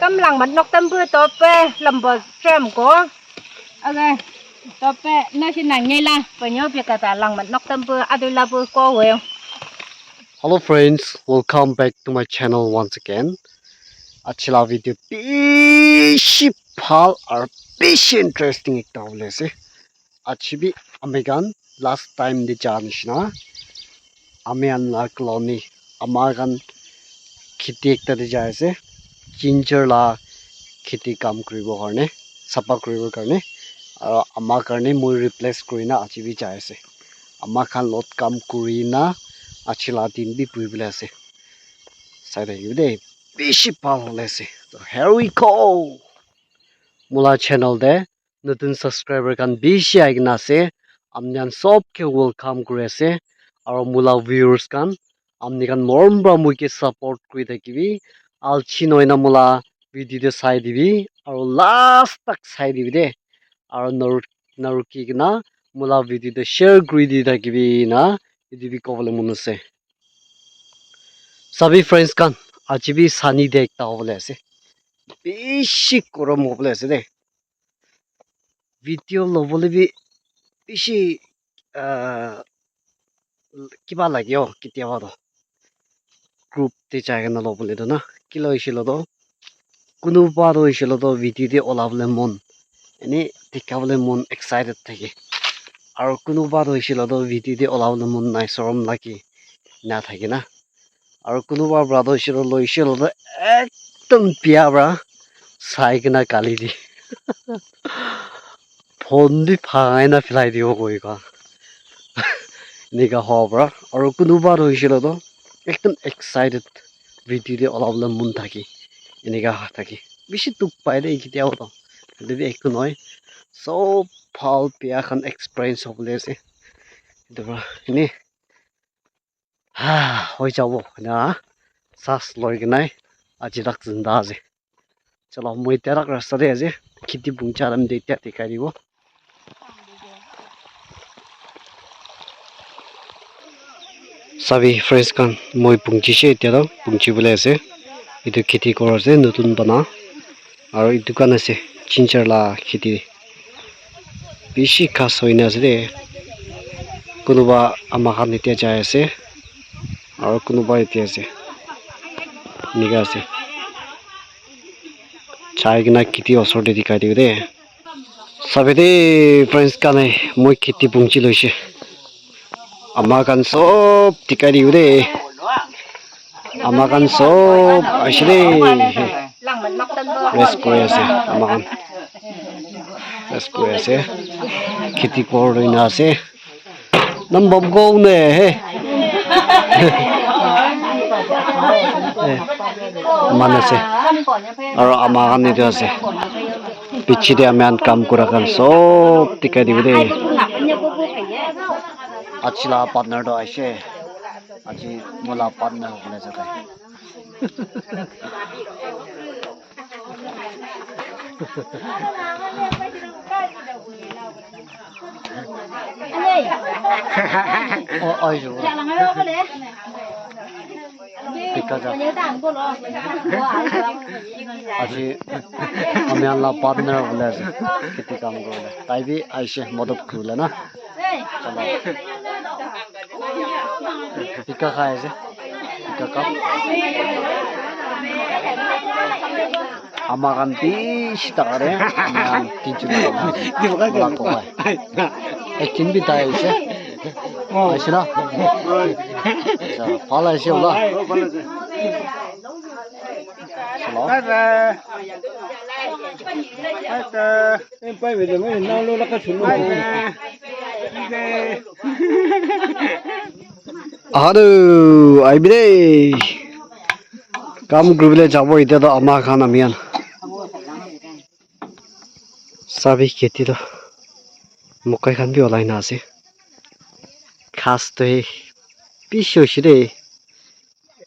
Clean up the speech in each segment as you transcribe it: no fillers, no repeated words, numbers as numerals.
กำลังมันนกตั้มเพื่อตัวเป้ลำบากแซมก็อะไรตัวเป้น่าชินังไงล่ะไปเนาะเพียงแต่หลังมันนกตั้มเพื่ออะไรล่ะเพื่อก็เวล Hello friends, welcome back to my channel once again. Achila video beshi pal or beshi interesting ekta hole ase. Achibi amegan last time de janishna. Amean la colony amagan khiti ekta de jai ase. Ginger la khiti kam koribo karne, sapa koribo karne. Aro ama karne moi replace korina achibi jai ase. Ama khan lot kam korina Achila din bi puribile ase. Side yude beshi pal hole ase. So here we go. Mula channel de notun subscriber kan beshi aigna ase. Amnian sob ke welcome kore ase. Aro mula viewers kan amni kan morom bra muike support kori thakibi. Alchi noina mula video de sai dibi. Aro last tak sai dibi de. Aro naruki gina mula video de share kori di thakibi na. Idi bi kovale mon ase. Sabi friends kan ajibi sunny day ekta hobole ase. Beshi gorom hobole ase de. Video lobole bi beshi kiba lagyo kitiaba to. Group te jaiga na lobole to na. Kilo ishilo to. Kunuba to ishilo to video de olabole mon. Ene tikabole mon excited thake. Aro kunuba to ishilo to video de olabole mon nai sorom laki na thake na. Aro kunuba brother ishilo lo ishilo to ekdom pia bra sai kena kali di. Phone di phai na filai di ho koi ka. Nika ho bra. Aro kunuba to ishilo to ekdom excited video de olabole mon thaki. Nika ha thaki. Bishi tuk pai de ikitiao to. Debi ekku noi. So phal pia khan experience hobole ase. Debra ini hoi jabo na sas loi gnai ajirak zinda ase. Chalo moi terak rasta de ase. Kiti bungcharam de tia tikaribo. Sabi friends kan moi pungchi she tia do pungchi bole ase. Itu kiti kor ase notun bana. Aro itu kan ase ginger la kiti. Bishi khas hoina ase de. Kunuba ama khan etia jai ase. Aro kunuba etia ase. Nika ase. Chai gina kiti osor de dikai diu de. Sabi de friends kan moi kiti pungchi loise. Ama kan sob dikai diu de. Ama kan sob ashle. Rest kore ase ama kan. Rest kore ase. Kiti kor roina ase. Nambam go ne he. Manase. Aro ama kan ni ase. Pichi de aman kam kura kan sob dikai diu de. Achila partner do aise. Aji mula partner hole jata. Ôi dồi Aji Amian la partner hole ase kiti kam korle tai bi aise modot kurle na chalo pika khai ase pika kap ama kan bishi takare aman tinchu la ko hai ekin bi tai ase aise na phala ase ola em bay về rồi mới nấu luôn nó có chuẩn luôn. Aduh, ai bide. Kamu grubile jabo ite to ama khana mian. Sabi keti to mokai khan bi olai na ase. Khas to bisho shide.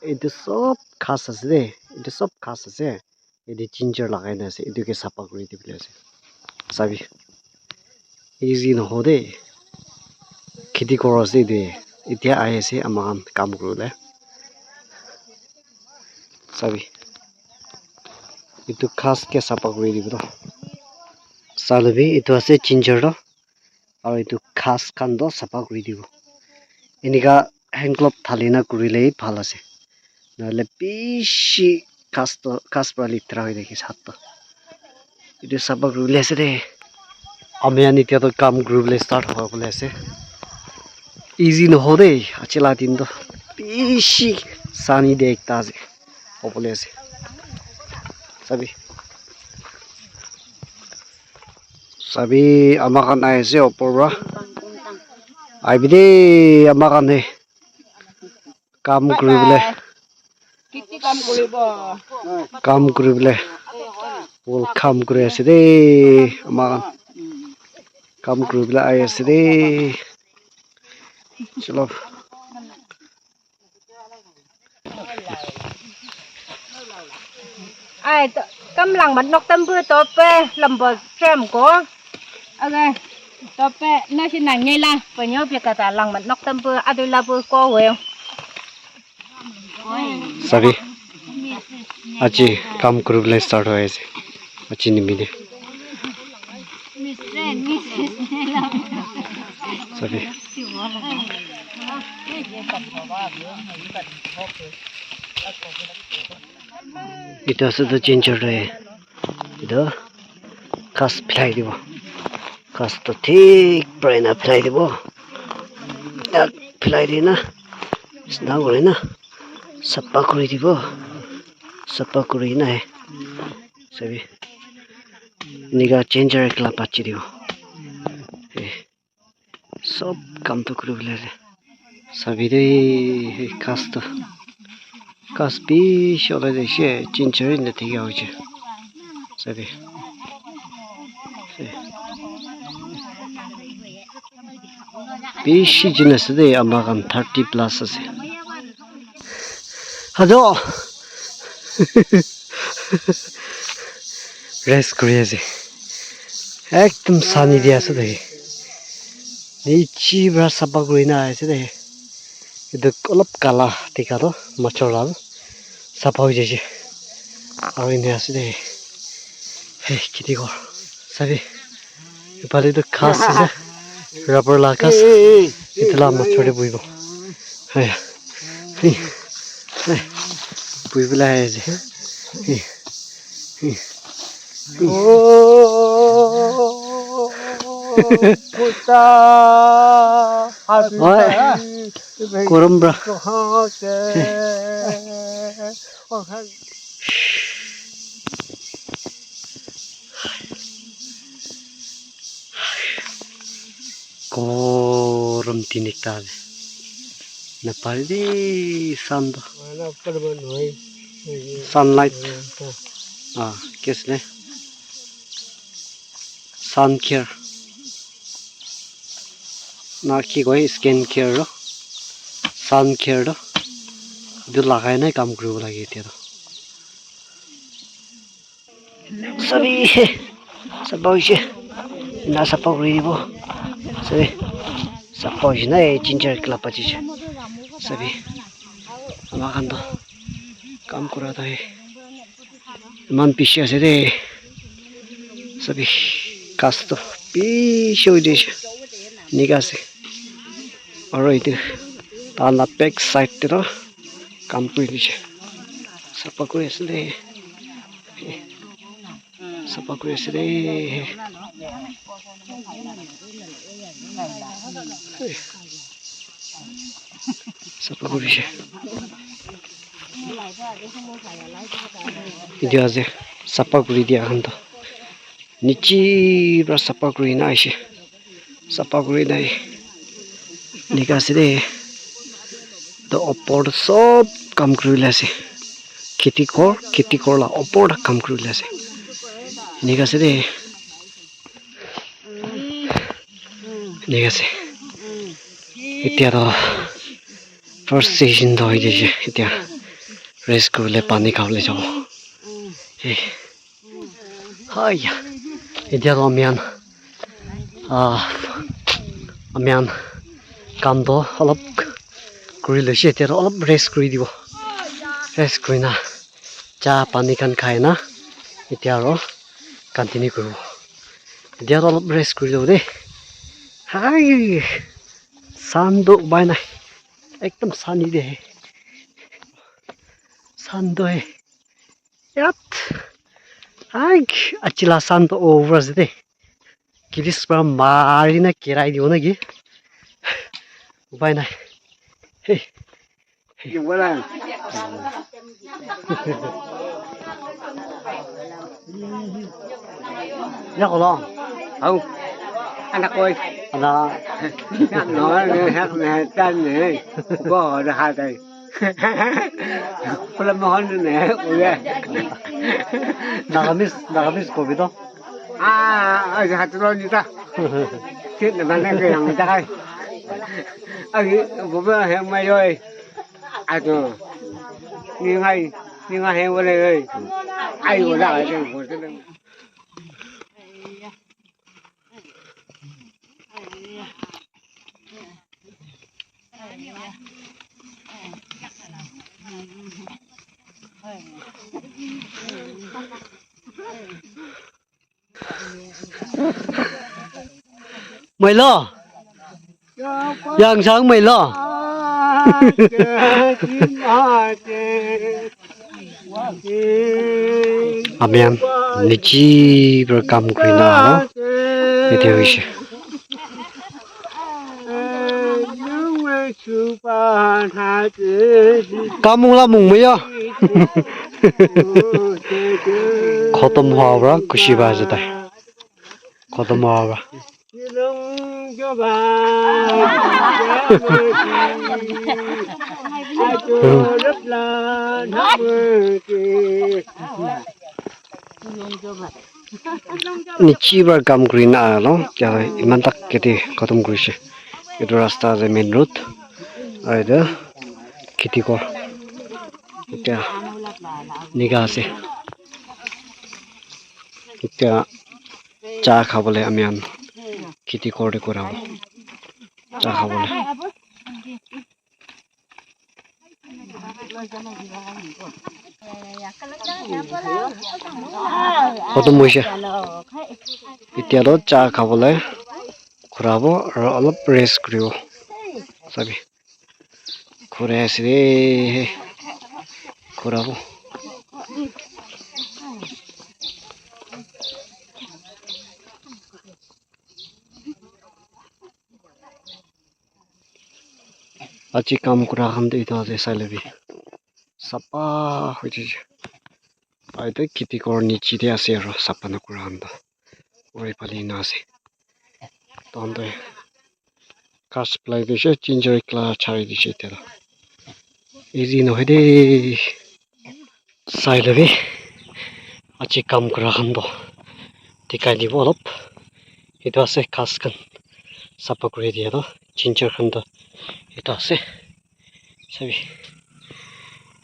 Itu sob khas ase de. Itu sob khas ase. Itu ginger lagai na ase. Itu ke sapa kori di bile ase. Sabi. Easy no hode. Keti kor ase de. Itia ai ase ama khan kam korule. Sabi. itu khas ke sapa kuri dibo salabi itu ase ginger do aru itu khas khan do sapa kuri dibo enika hand glove thalina kurile bhal ase nahole bishi khas pra litra hoi dekhi hat to itu sapa kurile ase de ami ani tia to kam kuribole start hobole ase easy no hore achila din do bishi sani de ekta ase hobole ase sabi amakan aise opor ra aibide amakan he kam kuribole কাম কৰিবলৈ welcome কৰি আছে দেই আমাৰ কাম কৰিবলৈ আহি আছে দেই চলো ai cắm lăng mặt nóc tâm bữa top làm bờ xem có ok top nó xin nàng ngay la phải nhớ việc cả lăng mặt nóc tâm bữa adu la bữa có well sorry আজি কাম কৰিবলৈ start হৈ আছে আজি নিমিলে sorry itu আছে তো ginger রে itu khas philai দিব khas তো ঠিক প্রায় না philai দিব এক philai দি না স্নান করে না সাপ্পা করে দিব সাপ্পা করে না সবই নিগা ginger একলা পাচ্ছি দিব সব কাম তো করে বলে সবই রে khas তো khas bishi ola deshe ginger ne tiga hoje সবই bishi জিনিস দে আমাগান 30 প্লাস আছে হাজো রেস্ট করে আছে একদম সানি দিয়ে আছে দেখি নিচি বড় সাবা করে না আছে দেখি itu অলপ কালা টিকা তো মচৰাল সাফা হৈ যাইছে আৰু এনে আছে দেখি হে কিতি কৰ সবই ইফালে তো খাস আছে rubber lakas itla machore buibo hai buibla hai je puta korum bra korum tinik tale na pardi sand sunlight kesne sun care na ki goi skin care ro sun care ro du lagai na kam kru lagi tia to sabi saboje na sapori bo sabi saboje na ginger club achi sabi amakan to काम करा था मन पीछे से रे सभी cast तो पीछे हो जाए निकाह से और इधर ताना बैक साइड तेरा काम कर लीजिए सपा को ऐसे रे सपा को लीजिए itu aja sapa kuri dia kan to nichi bra sapa kuri na aise sapa kuri dai nikase de to opor sob kam kuri lase kheti kor la opor kam kuri lase nikase de nikase itia to first season to hoye je itia rest करले पानी खावले যাব হাইয়া এতিয়া আমিয়ান কামটো অলপ কৰি লৈছে এতিয়া অলপ ৰেষ্ট কৰি দিব ৰেষ্ট কৰি না চাহ পানী খান খাই না এতিয়া আৰু কণ্টিনিউ কৰিব এতিয়া অলপ ৰেষ্ট কৰি লওঁ দেই হাই চানটো উপায় নাই একদম চানি দে চানটোৱে ইয়াত হাই আচিলা চানটো over আছে দেই কিৰিছ পৰা মাৰি না কেৰাই দিব নেকি উপায় নাই হেই Yung wala. nhắc lo Không. Anak ơi. là Nhắc nói hát này tên này. Có ở hai tay. Có làm món này ôi. 나가미스 고비도 À, ở hạt rồi như ta. Chết là bạn cái thằng người ta hay. Bố bố hẹn mày rồi. À rồi. Nhưng ngay hẹn vào đây ơi. Ai của ra ở đây của cái này. mày lo yang sáng mày lo amen nichi berkam kuina lo itu wis kamu lah mung ya khotom hoa ra kushi ba jata khotom hoa ra nichi berkam kuina lo jadi iman tak kete khotom kuisi itu rasta the main road ada kiti ko এতিয়া নিগা আছে এতিয়া চাহ খাবলৈ আমি আন খেতি কৰোঁতে কৰাব চাহ খাবলৈ খতম হৈছে এতিয়াতো চাহ খাবলৈ ঘূৰাব আৰু অলপ ৰেষ্ট কৰিব চাবি ঘূৰাই আছে দেই ঘূৰাব আজি কাম কৰা খানটো এইটো আছে চাই ল'বি চাফা হৈ গৈছে আৰু এইটো খেতি কৰাৰ নিচিতে আছে আৰু চাফা নকৰা খানটো ওৰি পালি না আছে তহঁতে কাজ পেলাই দিছে জিঞ্জাৰ ক্লাছ চাৰি দিছে এতিয়া ইজি নহয় দেই চাই ল'বি আজি কাম কৰা খানটো টিকাই দিব অলপ এইটো আছে কাজখন চাফা কৰি দিয়ে ন জিঞ্জাৰ খানটো itu আছে চাবি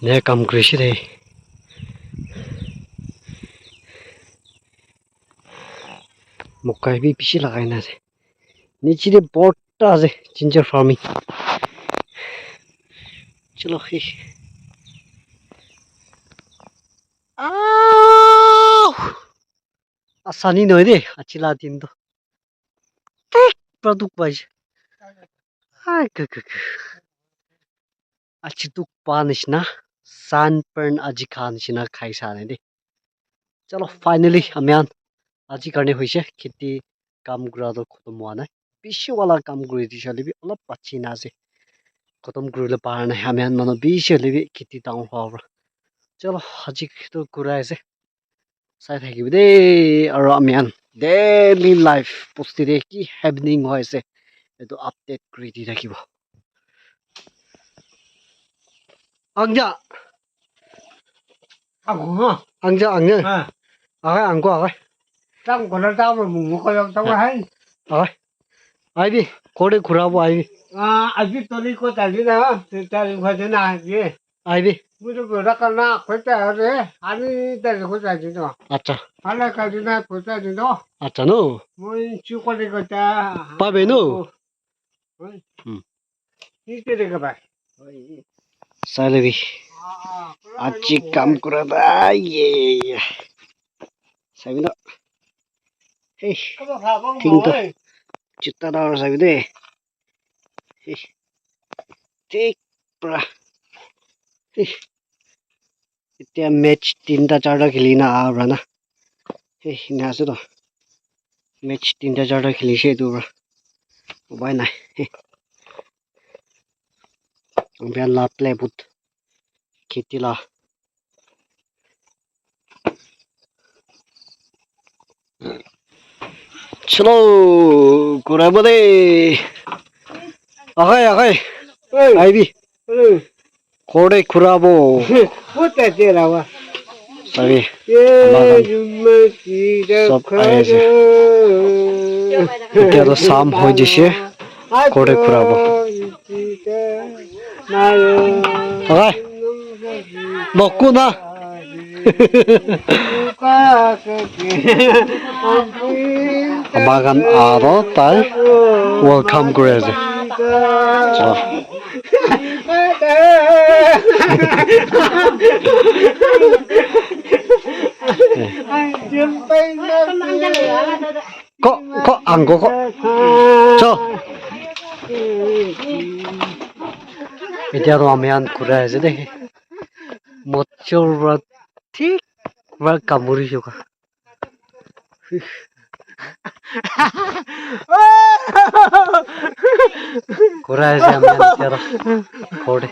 এনে কাম কৰিছে দেই মকাই বি বেছি লাগাই না আছে নিচে বড়টা আছে জিঞ্জাৰ ফার্মিং চলো হে আসানি নয় রে আছিলা দিনটো প্রদুক পাইছে Ay, achi tuk panish na sunburn aji khan shina khai sa ne chalo finally amyan aji karne hoise kheti kam kura do khotom hua nai bishi wala kam kuri di shali bi olop pachi na ase khotom kurule par na amyan mano bishi hole bi kheti down hua chalo aji to kura ase sai thakibi de aro amyan daily life postire ki happening hoise itu update kuri di rakhibo angja Aku ha. angja angja Ha. agai angko agai Trong của nó tao mà mùng có tao hay. agai ai đi kore khurabo ai đi À, anh biết tôi đi có tài đi nào, thì tài phải thế nào gì? ai đi Bây giờ vừa ra con nào, phải tài ở đấy, anh đi tài có tài gì đó. acha Anh là cái gì này, có tài gì đó. acha no Mới chưa có đi có tài. pa be no Đi chơi đi các bạn. sai lebi achi kam kura da ye Sabi na. Hey, Có một thảo bông Kinh mổ to. ơi. Chita na ro sabi de. Hey. Take bra. Hey. Itia match 3টা 4টা খেলি না আবরা না। Hey, না আছে তো। Match 3টা 4টা খেলিছে তো bra. উপায় নাই। Ang lat lebut. Kitila. Chalo, kurabade. Okay. Ơi. Ivy. Ừ. Kore kurabo. Phút tại tiền nào à? Sabi. Yeah, you must see the Sab ayese. color. Itia to sam hoy jise. Kore kurabo. Okay. Nokku na. Bagan aro tai welcome kureze. Chalo. Ko anggo ko. Cho. Itia ro amean kureze de. Mochor ra ঠিক বার কামুরি শুকা কোরা আছে আমি তেরা কোড়ে